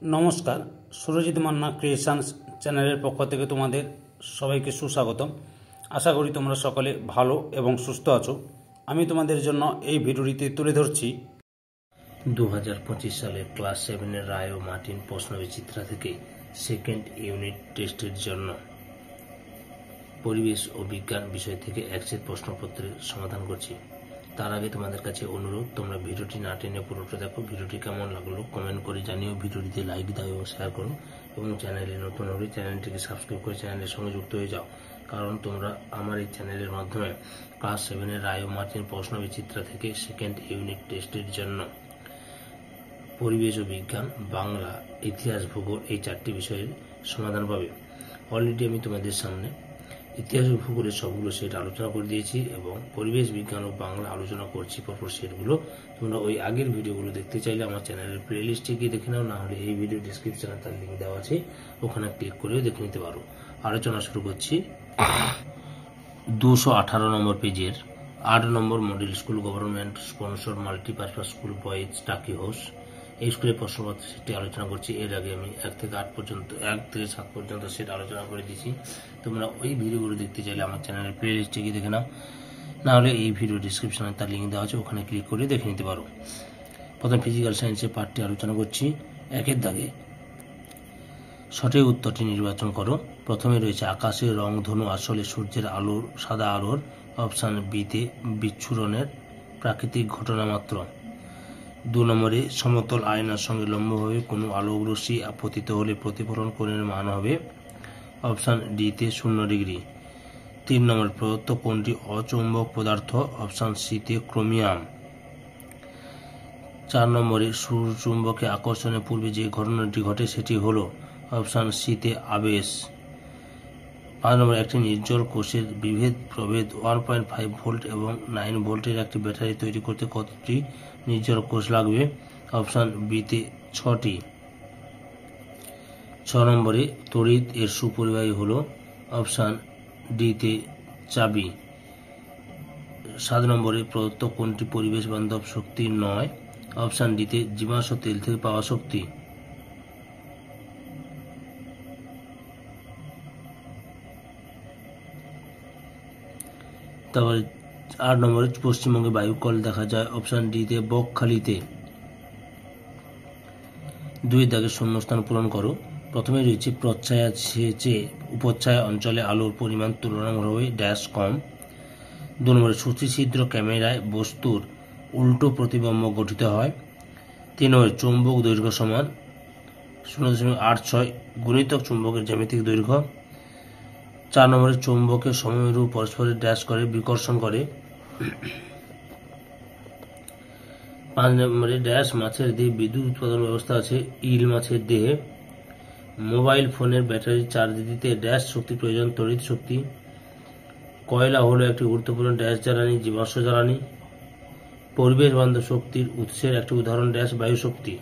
নমস্কার, সুরজিৎ মান্না ক্রিয়েশনস চ্যানেলের পক্ষ থেকে তোমাদের সবাইকে সুস্বাগতম। আশা করি তোমরা সকলে ভালো এবং সুস্থ আছো। আমি তোমাদের জন্য এই ভিডিওটিতে তুলে ধরছি 2025 সালের ক্লাস 7-এর রায় ও মার্টিন প্রশ্নবিচিত্রা থেকে সেকেন্ড ইউনিট টেস্টের জন্য পরিবেশ ও বিজ্ঞান বিষয় থেকে এক সেট প্রশ্নপত্রের সমাধান করছি। তার আগে তোমাদের কাছে অনুরোধ, তোমরা ভিডিওটি না টেনে পুরোটা দেখো। ভিডিওটি কেমন লাগলো কমেন্ট করে জানিও, ভিডিওটিতে লাইক দাও এবং শেয়ার করো, এবং চ্যানেলে নতুন হলে চ্যানেলটিকে সাবস্ক্রাইব করে চ্যানেলের সঙ্গে যুক্ত হয়ে যাও, কারণ তোমরা আমার এই চ্যানেলের মাধ্যমে ক্লাস 7-এর রায় ও মার্টিন প্রশ্নবিচিত্রা থেকে সেকেন্ড ইউনিট টেস্টের জন্য পরিবেশ ও বিজ্ঞান, বাংলা, ইতিহাস, ভূগোল এই 4টি বিষয়ের সমাধান পাবে। অলরেডি আমি তোমাদের সামনে ইতিহাস ও ভূগোলের সবগুলো সেট আলোচনা করে দিয়েছি এবং পরিবেশ, বিজ্ঞান ও বাংলা আলোচনা করছি পরপর সেটগুলো। তোমরা ওই আগের ভিডিওগুলো দেখতে চাইলে আমার চ্যানেলের প্লেলিস্টে গিয়ে দেখে নাও, না হলে এই ভিডিও ডিসক্রিপশনে তার লিঙ্ক দেওয়া আছে, ওখানে ক্লিক করেও দেখে নিতে পারো। আলোচনা শুরু করছি 218 নম্বর পেজের 8 নম্বর model school, government sponsor multipurpose school, boys, Taki house. এই স্কুলের প্রশ্নপত্র সেটি আলোচনা করছি। এর আগে আমি 1 থেকে 7 পর্যন্ত সেটা আলোচনা করে দিয়েছি। তোমরা ওই ভিডিওগুলো দেখতে চাইলে আমার চ্যানেলের প্লেলিস্টে গিয়ে দেখে নাও, না হলে এই ভিডিও ডিসক্রিপশনে তার লিঙ্ক দেওয়া আছে, ওখানে ক্লিক করে দেখে নিতে পারো। প্রথম ফিজিক্যাল সায়েন্সের পার্টটি আলোচনা করছি। 1-এর দাগে সঠিক উত্তরটি নির্বাচন করো। প্রথমে রয়েছে আকাশের রংধনু আসলে সূর্যের আলোর, সাদা আলোর। অপশান বিতে বিচ্ছুরণের প্রাকৃতিক ঘটনা মাত্র। 2 নম্বরে সমতল আয়নার সঙ্গে লম্বভাবে কোনো আলোক রশ্মি আপতিত হলে প্রতিফলন কোণের মান হবে। অপশান ডিতে 0 ডিগ্রি। 3 নম্বর প্রদত্ত কোনটি অচৌম্বক পদার্থ? অপশান সিতে ক্রোমিয়াম। 4 নম্বরে চুম্বকে আকর্ষণের পূর্বে যে ঘটনাটি ঘটে সেটি হলো। অপশান সিতে আবেশ। 5 নম্বর একটি নির্জল কোষের বিভেদ প্রভেদ 1.5 ভোল্ট এবং 9 ভোল্টের একটি ব্যাটারি তৈরি করতে কতটি নির্জল কোষ লাগবে? অপশান বিতে 6টি। 6 নম্বরে তড়িৎ এর সুপরিবাহী হলো। অপশান ডিতে চাবি। 7 নম্বরে প্রদত্ত কোনটি পরিবেশ বান্ধব শক্তি নয়? অপশান ডিতে জীবাশ্ম তেল থেকে পাওয়া শক্তি। তারপরে 8 নম্বরে পশ্চিমবঙ্গে বায়ুকল দেখা যায়। অপশান ডিতে বকখালিতে। 2 দাগে শূন্যস্থান পূরণ করো। প্রথমে রয়েছে প্রচ্ছায়া চেয়ে উপচ্ছায়া অঞ্চলে আলোর পরিমাণ তুলনামূলকভাবে ড্যাশ কম। 2 নম্বরে সুচিছিদ্র ক্যামেরায় বস্তুর উল্টো প্রতিবিম্ব গঠিত হয়। 3 নম্বরে চৌম্বক দৈর্ঘ্য সমান 0.86 গুণিতক চুম্বকের জ্যামিতিক দৈর্ঘ্য। 4 নম্বরে চৌম্বকের সমমেরু পরস্পরের ড্যাশ করে বিকর্ষণ করে। 5 নম্বরে ড্যাশ মাছের দেহে বিদ্যুৎ উৎপাদন ব্যবস্থা আছে। ইল মাছের দেহে। মোবাইল ফোনের ব্যাটারি চার্জ দিতে ড্যাশ শক্তি প্রয়োজন? তড়িৎ শক্তি। কয়লা হলো একটি গুরুত্বপূর্ণ ড্যাশ জ্বালানি, জীবাশ্ম জ্বালানি। পরিবেশ বান্ধব শক্তির উৎসের একটি উদাহরণ ড্যাশ বায়ু শক্তি।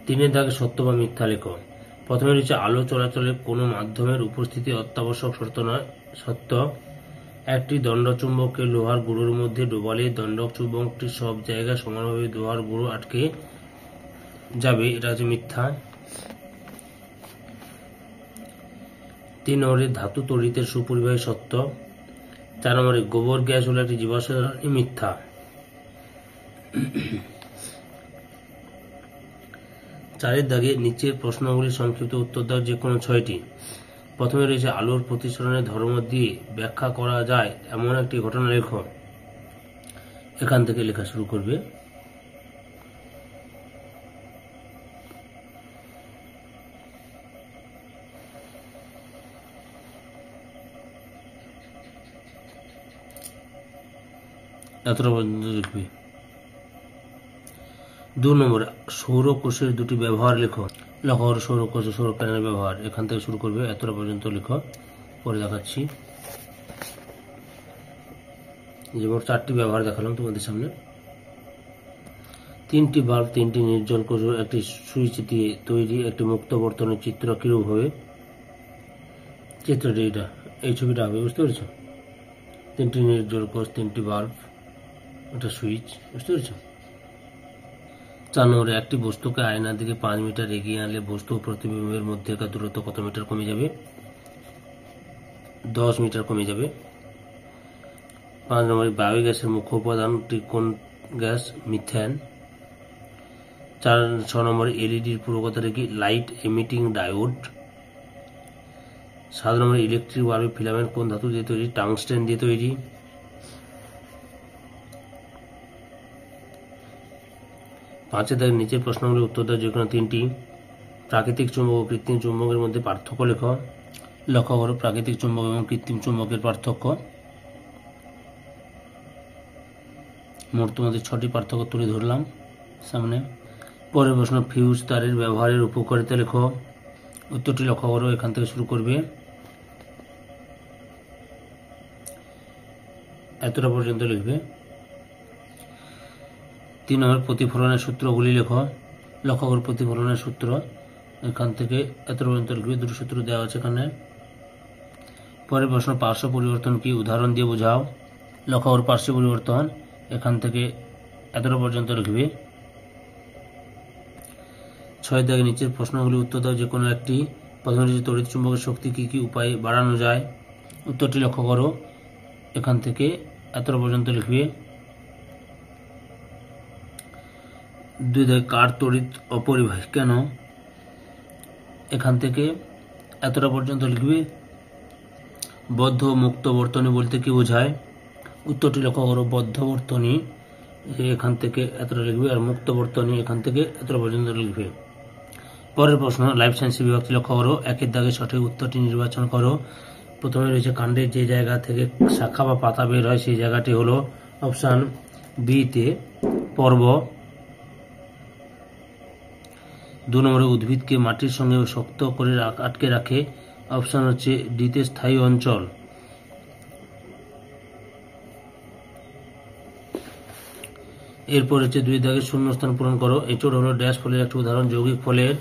3 দাগে সত্য বা মিথ্যা লেখো। প্রথমে রয়েছে আলো চলাচলে কোনো মাধ্যমের উপস্থিতি অত্যাবশ্যক শর্ত নয়, সত্য। একটি দণ্ডচুম্বককে লোহার গুঁড়োর মধ্যে ডোবালে দণ্ডক চুম্বকটি সব জায়গায় সমানভাবে লোহার গুঁড়ো আটকে যাবে, এটা হচ্ছে মিথ্যা। 3 নম্বরে ধাতু তড়িতের সুপরিবাহী সত্য। 4 নম্বরে গোবর গ্যাস হলো একটি জীবাশ্ম জ্বালানি, মিথ্যা। 4 দাগে নিচের প্রশ্নগুলি সংক্ষিপ্ত উত্তর দাও, যে কোনো 6টি। প্রথমে রয়েছে আলোর প্রতিসরণের ধর্ম দিয়ে ব্যাখ্যা করা যায় এমন একটি ঘটনা লেখো। এখান থেকে লেখা শুরু করবে। এতটা পর্যন্ত লিখবে। 2 নম্বর সৌরকোষের 2টি ব্যবহার লেখো। লেখো সৌরকোষ, সৌর প্যানেল ব্যবহার। এখান থেকে শুরু করবে, এতটা পর্যন্ত লেখো, পরে দেখাচ্ছি। যেমন 4টি ব্যবহার দেখালাম তোমাদের সামনে। 3টি বাল্ব, 3টি নির্জল কোষ, একটি সুইচ দিয়ে তৈরি একটি মুক্ত বর্তনের চিত্র কিরূপ হবে? চিত্রটি এটা, এই ছবিটা হবে, বুঝতে পেরেছ? 3টি নির্জল কোষ, 3টি বাল্ব, ওটা সুইচ, বুঝতে পেরেছ? 4 নম্বরে একটি বস্তুকে আয়নার দিকে 5 মিটার এগিয়ে আনলে বস্তু ও প্রতিবিম্বের মধ্যেকার দূরত্ব কত মিটার কমে যাবে? 10 মিটার কমে যাবে। 5 নম্বরে বায়োগ্যাসের মুখ্য উপাদানটি কোন গ্যাস? মিথেন। 6 নম্বরে এলইডির পুরো কথাটা কি? Light emitting diode. 7 নম্বরে ইলেকট্রিক বাল্বের ফিলামেন্ট কোন ধাতু দিয়ে তৈরি? টাংস্টেন দিয়ে তৈরি। 5 দাগের নিচের প্রশ্নগুলির উত্তর দাও যে কোনো 3টি। প্রাকৃতিক চুম্বক ও কৃত্রিম চুম্বকের মধ্যে পার্থক্য লেখো। লক্ষ্য করো প্রাকৃতিক চুম্বক এবং কৃত্রিম চুম্বকের পার্থক্য। মোট তোমাদের 6টি পার্থক্য তুলে ধরলাম সামনে। পরের প্রশ্ন, ফিউজ তারের ব্যবহারের উপকারিতা লেখো। উত্তরটি লক্ষ্য করো, এখান থেকে শুরু করবে। এতটা পর্যন্ত লিখবে। 3 নম্বর প্রতিফলনের সূত্রগুলি লেখো। লক্ষ্য করো প্রতিফলনের সূত্র, এখান থেকে এতটা পর্যন্ত লিখবে। 2টি সূত্র দেওয়া আছে এখানে। পরের প্রশ্ন, পার্শ্ব পরিবর্তন কি? উদাহরণ দিয়ে বোঝাও। লক্ষ্য করো পার্শ্ব পরিবর্তন, এখান থেকে এতটা পর্যন্ত লিখবে। 6 দাগের নিচের প্রশ্নগুলি উত্তর দাও যে কোনো একটি। প্রথমে তড়িৎ চুম্বকের শক্তি কি কি উপায়ে বাড়ানো যায়? উত্তরটি লক্ষ্য করো, এখান থেকে এতটা পর্যন্ত লিখবে। 2 দাগে কার তড়িৎ অপরিবাহী কেন? এখান থেকে এতটা পর্যন্ত লিখবে। বদ্ধ মুক্ত বর্তনী বলতে কি বোঝায়? উত্তরটি লক্ষ্য করো, বদ্ধ বর্তনী এখান থেকে এতটা লিখবে, আর মুক্ত বর্তনী এখান থেকে এতটা পর্যন্ত লিখবে। পরের প্রশ্ন, লাইফ সায়েন্স বিভাগটি লক্ষ্য করো। 1 দাগে সঠিক উত্তরটি নির্বাচন করো। প্রথমে রয়েছে কাণ্ডের যে জায়গা থেকে শাখা বা পাতা বের হয় সেই জায়গাটি হলো অপশান বি তে পর্ব। 2 নম্বরে উদ্ভিদকে মাটির সঙ্গে শক্ত করে আটকে রাখে, অপশান হচ্ছে ডি তে স্থায়ী অঞ্চল। এরপর হচ্ছে 2 দাগে শূন্যস্থান পূরণ করো। এচোড় হলো ড্যাশ ফলের একটি উদাহরণ। যৌগিক ফলের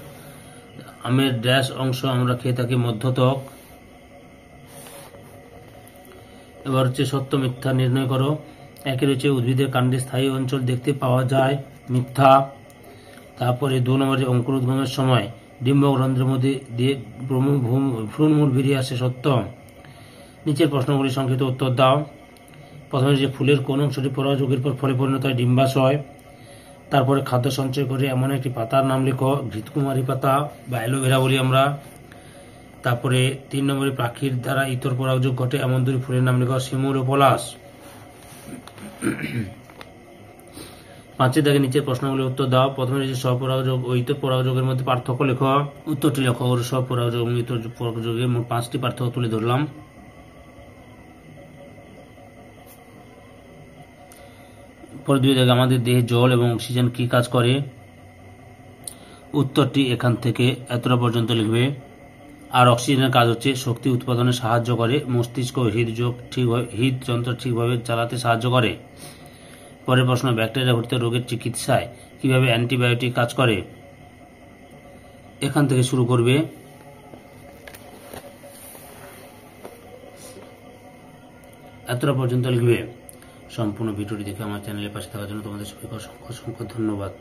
আমের ড্যাশ অংশ আমরা খেয়ে থাকি? মধ্যত্বক। এবার হচ্ছে সত্য মিথ্যা নির্ণয় করো। 1 রয়েছে উদ্ভিদের কাণ্ডে স্থায়ী অঞ্চল দেখতে পাওয়া যায়, মিথ্যা। তারপরে 2 নম্বরে অঙ্কুরোদ্গমের সময় ডিম্বক রন্ধ্রের মধ্যে দিয়ে ভ্রূণমূল বেরিয়ে আসে, সত্য। নিচের প্রশ্নগুলি সংক্ষিপ্ত উত্তর দাও। প্রথমে যে ফুলের কোন অংশটি পরাগযোগের পর ফলে পরিণত হয়? ডিম্বাশয়। তারপরে খাদ্য সঞ্চয় করে এমন একটি পাতার নাম লেখো। ঘৃতকুমারী পাতা বা অ্যালোভেরা বলি আমরা। তারপরে 3 নম্বরে পাখির দ্বারা ইতর পরাগযোগ ঘটে এমন 2 ফুলের নাম লেখো। শিমুল ও পলাশ। 5 দাগে নিচের প্রশ্নগুলির উত্তর দাও। প্রথমে যে স্বপরাগযোগ ও ইতর পরাগযোগের মধ্যে পার্থক্য লেখো। উত্তরটি লক্ষ্য করো, স্বপরাগযোগ এবং ইতর পরাগযোগের মোট 5টি পার্থক্য তুলে ধরলাম। পরে 2 দাগে আমাদের দেহে জল এবং অক্সিজেন কি কাজ করে? উত্তরটি এখান থেকে এতটা পর্যন্ত লিখবে। আর অক্সিজেনের কাজ হচ্ছে শক্তি উৎপাদনে সাহায্য করে, মস্তিষ্ক হৃদযন্ত্র ঠিকভাবে চালাতে সাহায্য করে। পরের প্রশ্ন, ব্যাকটেরিয়া ঘটিত রোগের চিকিৎসায় কিভাবে অ্যান্টিবায়োটিক কাজ করে? এখান থেকে শুরু করবে। এতটা পর্যন্ত লিখবে। সম্পূর্ণ ভিডিওটি দেখে আমার চ্যানেলের পাশে থাকার জন্য তোমাদের সবাইকে অসংখ্য অসংখ্য ধন্যবাদ।